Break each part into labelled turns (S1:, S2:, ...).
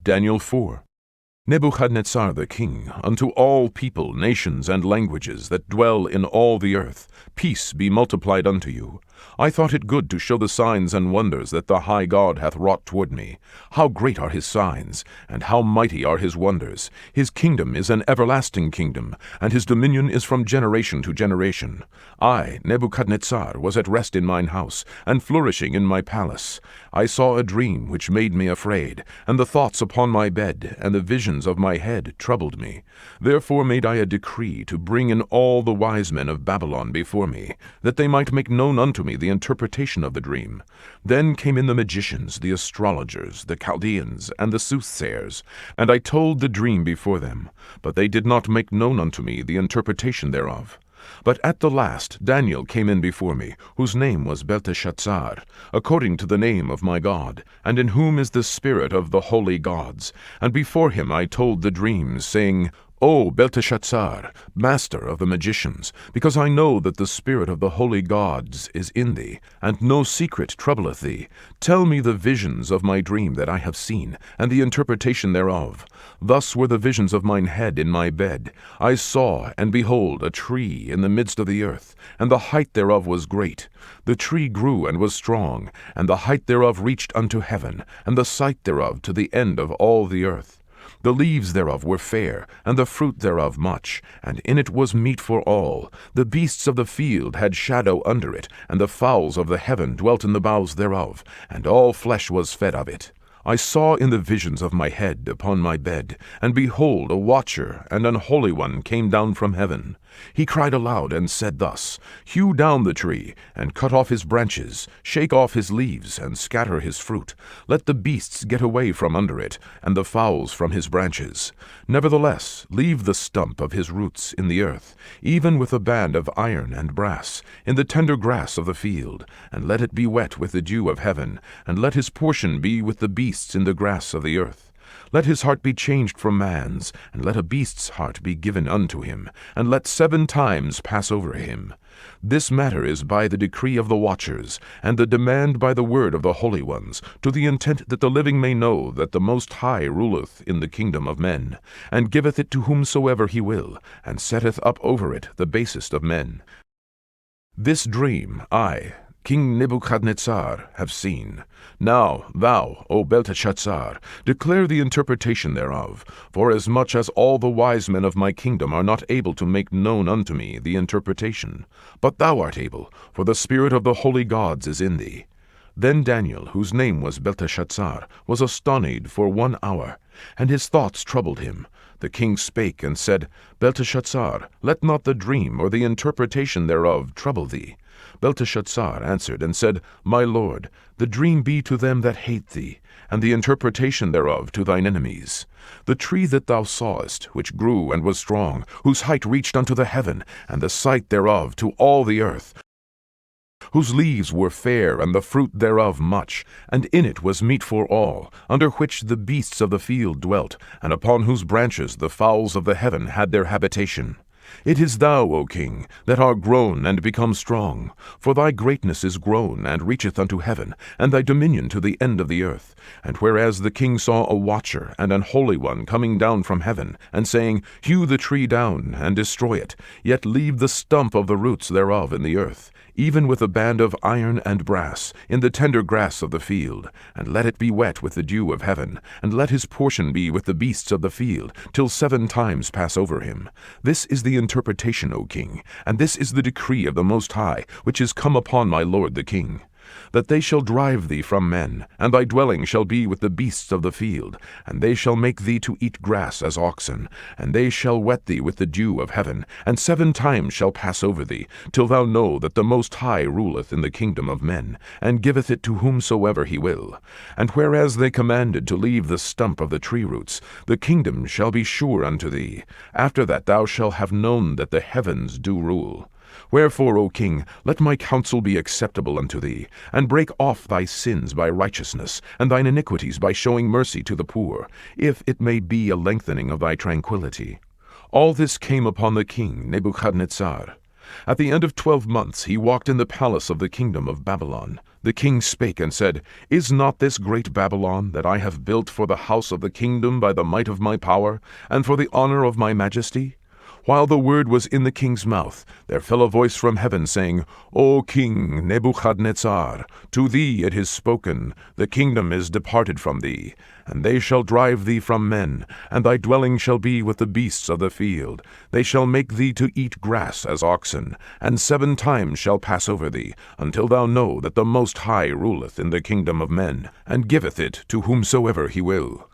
S1: Daniel 4. Nebuchadnezzar the king, unto all people, nations, and languages that dwell in all the earth, peace be multiplied unto you. I thought it good to show the signs and wonders that the high God hath wrought toward me. How great are his signs, and how mighty are his wonders! His kingdom is an everlasting kingdom, and his dominion is from generation to generation. I, Nebuchadnezzar, was at rest in mine house, and flourishing in my palace. I saw a dream which made me afraid, and the thoughts upon my bed, and the visions of my head troubled me. Therefore made I a decree to bring in all the wise men of Babylon before me, that they might make known unto me the interpretation of the dream. Then came in the magicians, the astrologers, the Chaldeans, and the soothsayers, and I told the dream before them, but they did not make known unto me the interpretation thereof. But at the last Daniel came in before me, whose name was Belteshazzar, according to the name of my God, and in whom is the spirit of the holy gods. And before him I told the dreams, saying, O Belteshazzar, master of the magicians, because I know that the spirit of the holy gods is in thee, and no secret troubleth thee, tell me the visions of my dream that I have seen, and the interpretation thereof. Thus were the visions of mine head in my bed. I saw, and behold, a tree in the midst of the earth, and the height thereof was great. The tree grew and was strong, and the height thereof reached unto heaven, and the sight thereof to the end of all the earth. The leaves thereof were fair, and the fruit thereof much, and in it was meat for all. The beasts of the field had shadow under it, and the fowls of the heaven dwelt in the boughs thereof, and all flesh was fed of it. I saw in the visions of my head upon my bed, and behold, a watcher and an holy one came down from heaven. He cried aloud and said thus, Hew down the tree, and cut off his branches, shake off his leaves, and scatter his fruit. Let the beasts get away from under it, and the fowls from his branches. Nevertheless, leave the stump of his roots in the earth, even with a band of iron and brass, in the tender grass of the field, and let it be wet with the dew of heaven, and let his portion be with the beasts in the grass of the earth. Let his heart be changed from man's, and let a beast's heart be given unto him, and let 7 times pass over him. This matter is by the decree of the watchers, and the demand by the word of the holy ones, to the intent that the living may know that the Most High ruleth in the kingdom of men, and giveth it to whomsoever he will, and setteth up over it the basest of men. This dream I, King Nebuchadnezzar, have seen. Now thou, O Belteshazzar, declare the interpretation thereof, forasmuch as all the wise men of my kingdom are not able to make known unto me the interpretation. But thou art able, for the spirit of the holy gods is in thee. Then Daniel, whose name was Belteshazzar, was astonied for 1 hour, and his thoughts troubled him. The king spake and said, Belteshazzar, let not the dream or the interpretation thereof trouble thee. Belteshazzar answered and said, My lord, the dream be to them that hate thee, and the interpretation thereof to thine enemies. The tree that thou sawest, which grew and was strong, whose height reached unto the heaven, and the sight thereof to all the earth, whose leaves were fair, and the fruit thereof much, and in it was meat for all, under which the beasts of the field dwelt, and upon whose branches the fowls of the heaven had their habitation. It is thou, O king, that art grown and become strong, for thy greatness is grown and reacheth unto heaven, and thy dominion to the end of the earth. And whereas the king saw a watcher and an holy one coming down from heaven, and saying, Hew the tree down, and destroy it, yet leave the stump of the roots thereof in the earth, even with a band of iron and brass, in the tender grass of the field, and let it be wet with the dew of heaven, and let his portion be with the beasts of the field, till 7 times pass over him. This is the interpretation, O king, and this is the decree of the Most High, which is come upon my lord the king. That they shall drive thee from men, and thy dwelling shall be with the beasts of the field, and they shall make thee to eat grass as oxen, and they shall wet thee with the dew of heaven, and 7 times shall pass over thee, till thou know that the Most High ruleth in the kingdom of men, and giveth it to whomsoever he will. And whereas they commanded to leave the stump of the tree roots, the kingdom shall be sure unto thee. After that thou shalt have known that the heavens do rule. Wherefore, O king, let my counsel be acceptable unto thee, and break off thy sins by righteousness, and thine iniquities by showing mercy to the poor, if it may be a lengthening of thy tranquillity. All this came upon the king Nebuchadnezzar. At the end of 12 months he walked in the palace of the kingdom of Babylon. The king spake and said, Is not this great Babylon, that I have built for the house of the kingdom by the might of my power, and for the honor of my majesty? While the word was in the king's mouth, there fell a voice from heaven, saying, O King Nebuchadnezzar, to thee it is spoken, the kingdom is departed from thee, and they shall drive thee from men, and thy dwelling shall be with the beasts of the field. They shall make thee to eat grass as oxen, and 7 times shall pass over thee, until thou know that the Most High ruleth in the kingdom of men, and giveth it to whomsoever he will.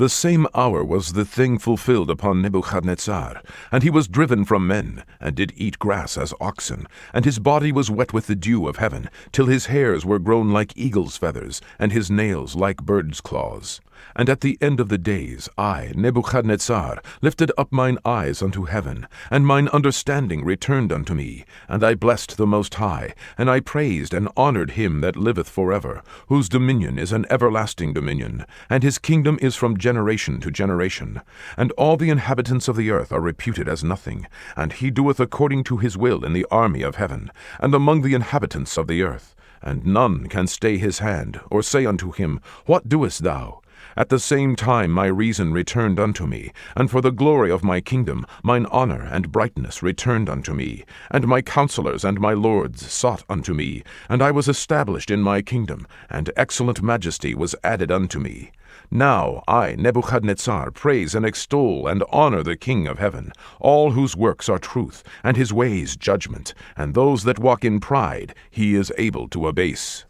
S1: The same hour was the thing fulfilled upon Nebuchadnezzar, and he was driven from men, and did eat grass as oxen, and his body was wet with the dew of heaven, till his hairs were grown like eagle's feathers, and his nails like birds' claws. And at the end of the days, I, Nebuchadnezzar, lifted up mine eyes unto heaven, and mine understanding returned unto me, and I blessed the Most High, and I praised and honored him that liveth forever, whose dominion is an everlasting dominion, and his kingdom is from generation to generation. And all the inhabitants of the earth are reputed as nothing, and he doeth according to his will in the army of heaven, and among the inhabitants of the earth. And none can stay his hand, or say unto him, What doest thou? At the same time my reason returned unto me, and for the glory of my kingdom mine honor and brightness returned unto me, and my counsellors and my lords sought unto me, and I was established in my kingdom, and excellent majesty was added unto me. Now I, Nebuchadnezzar, praise and extol and honor the King of heaven, all whose works are truth, and his ways judgment, and those that walk in pride he is able to abase.